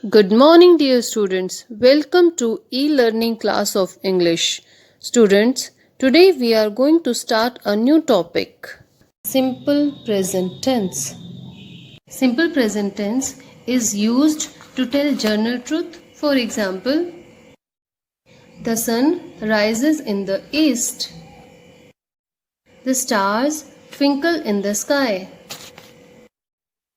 Good morning, dear students. Welcome to e-learning class of English. Students, today we are going to start a new topic. Simple present tense. Simple present tense is used to tell general truth. For example, the sun rises in the east. The stars twinkle in the sky.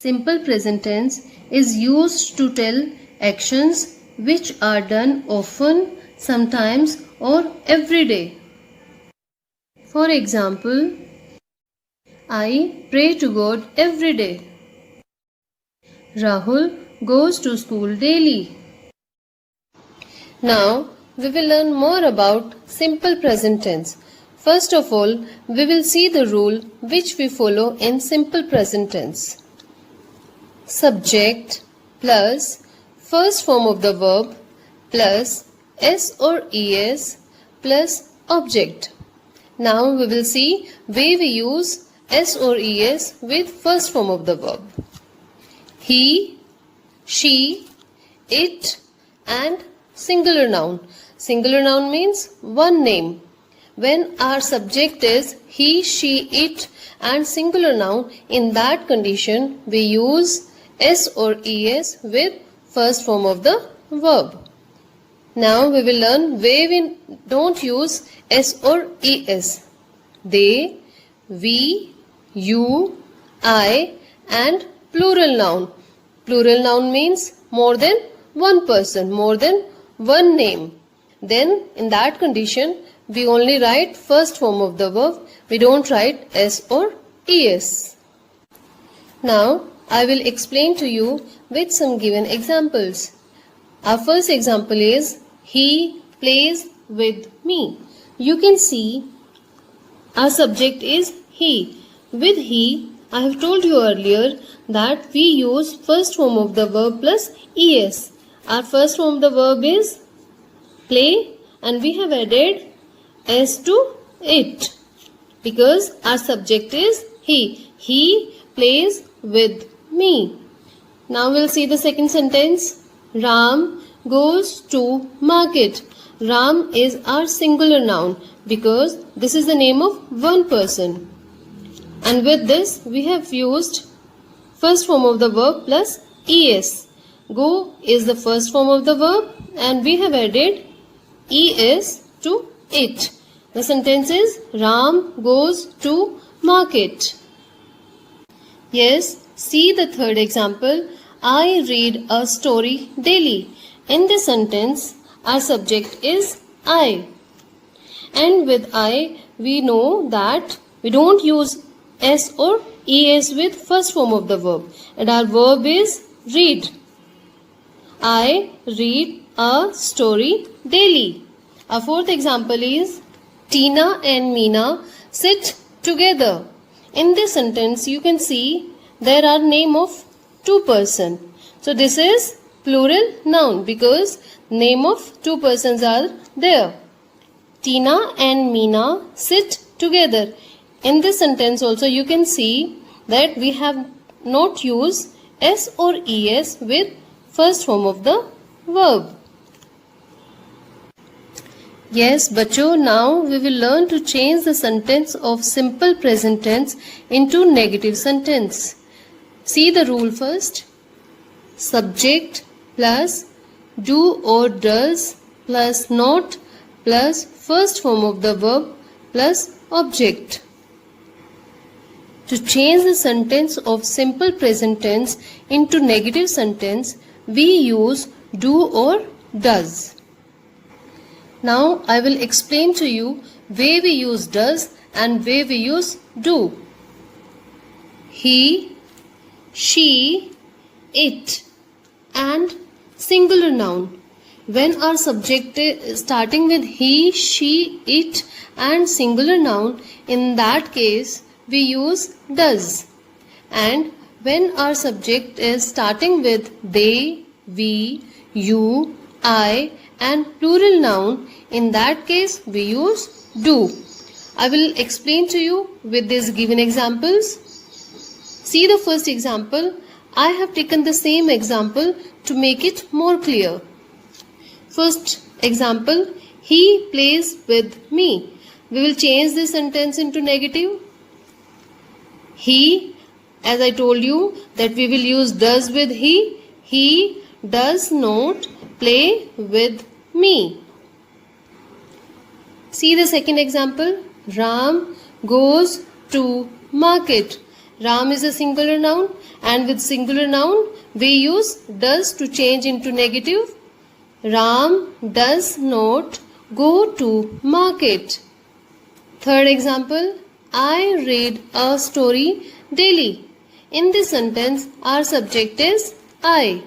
Simple present tense is used to tell actions which are done often, sometimes, or every day. For example, I pray to God every day. Rahul goes to school daily. Now, we will learn more about simple present tense. First of all, we will see the rule which we follow in simple present tense. Subject plus first form of the verb plus s or es plus object. Now we will see where we use s or es with first form of the verb. He, she, it and singular noun. Singular noun means one name. When our subject is he, she, it and singular noun, in that condition we use s or es with first form of the verb. Now we will learn where we don't use s or es. They, we, you, I and plural noun. Plural noun means more than one person, more than one name. Then in that condition we only write first form of the verb. We don't write s or es. Now I will explain to you with some given examples. Our first example is he plays with me. You can see our subject is he. With he, I have told you earlier that we use first form of the verb plus es. Our first form of the verb is play and we have added s to it because our subject is he. He plays with me. Now we'll see the second sentence. Ram goes to market. Ram is our singular noun because this is the name of one person. And with this we have used first form of the verb plus es. Go is the first form of the verb and we have added es to it. The sentence is Ram goes to market. Yes, see the third example. I read a story daily. In this sentence, our subject is I. And with I, we know that we don't use s or es with first form of the verb. And our verb is read. I read a story daily. Our fourth example is Tina and Meena sit together. In this sentence, you can see there are name of two person. So this is plural noun because name of two persons are there. Tina and Meena sit together. In this sentence also you can see that we have not used s or es with first form of the verb. Yes, bachcho, now we will learn to change the sentence of simple present tense into negative sentence. See the rule first. Subject plus do or does plus not plus first form of the verb plus object. To change the sentence of simple present tense into negative sentence, we use do or does. Now I will explain to you where we use does and where we use do. He, she, it and singular noun. When our subject is starting with he, she, it and singular noun, in that case we use does. And when our subject is starting with they, we, you, I and plural noun, in that case we use do. I will explain to you with these given examples. See the first example. I have taken the same example to make it more clear. First example, he plays with me. We will change this sentence into negative. He, as I told you that we will use does with he. He does not play with me. See the second example. Ram goes to market. Ram is a singular noun, and with singular noun we use does to change into negative. Ram does not go to market. Third example, I read a story daily. In this sentence, our subject is I.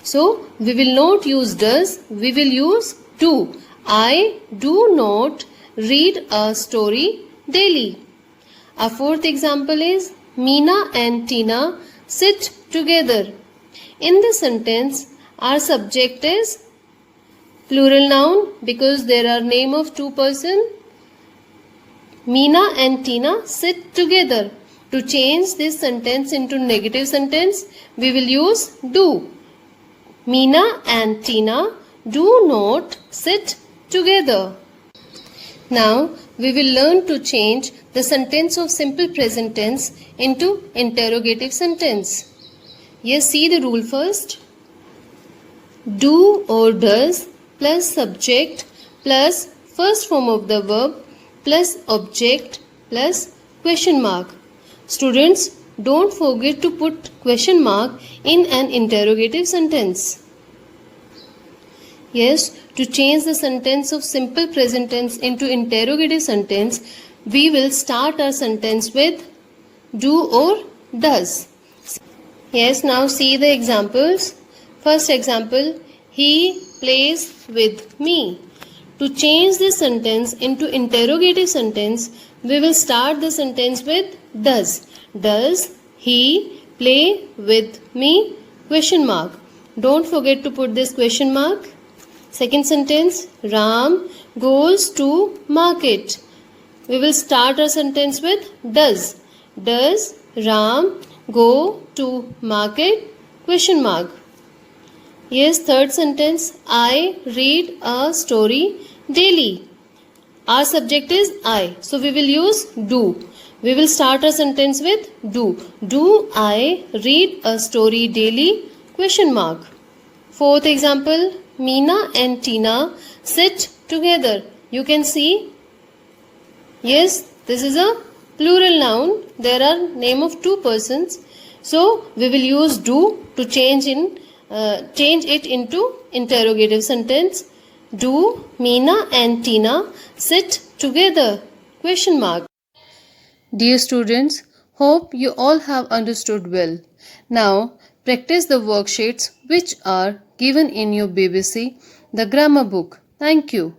So, we will not use does, we will use do. I do not read a story daily. Our fourth example is Meena and Tina sit together. In this sentence, our subject is plural noun because there are name of two persons. Meena and Tina sit together. To change this sentence into negative sentence, we will use do. Meena and Tina do not sit together. Now, we will learn to change the sentence of simple present tense into interrogative sentence. Yes, see the rule first. Do or does plus subject plus first form of the verb plus object plus question mark. Students, don't forget to put question mark in an interrogative sentence. Yes, to change the sentence of simple present tense into interrogative sentence, we will start our sentence with do or does. Yes, now see the examples. First example, he plays with me. To change this sentence into interrogative sentence, we will start the sentence with does. Does he play with me? Question mark. Don't forget to put this question mark. Second sentence, Ram goes to market. We will start our sentence with does. Does Ram go to market? Question mark. Yes, third sentence, I read a story daily. Our subject is I, so we will use do. We will start our sentence with do. Do I read a story daily? Question mark. Fourth example, Meena and Tina sit together. You can see, yes, this is a plural noun. There are name of two persons. So we will use do to change it into interrogative sentence. Do Meena and Tina sit together? Question mark. Dear students, hope you all have understood well. Now practice the worksheets which are given in your BBC, the grammar book. Thank you.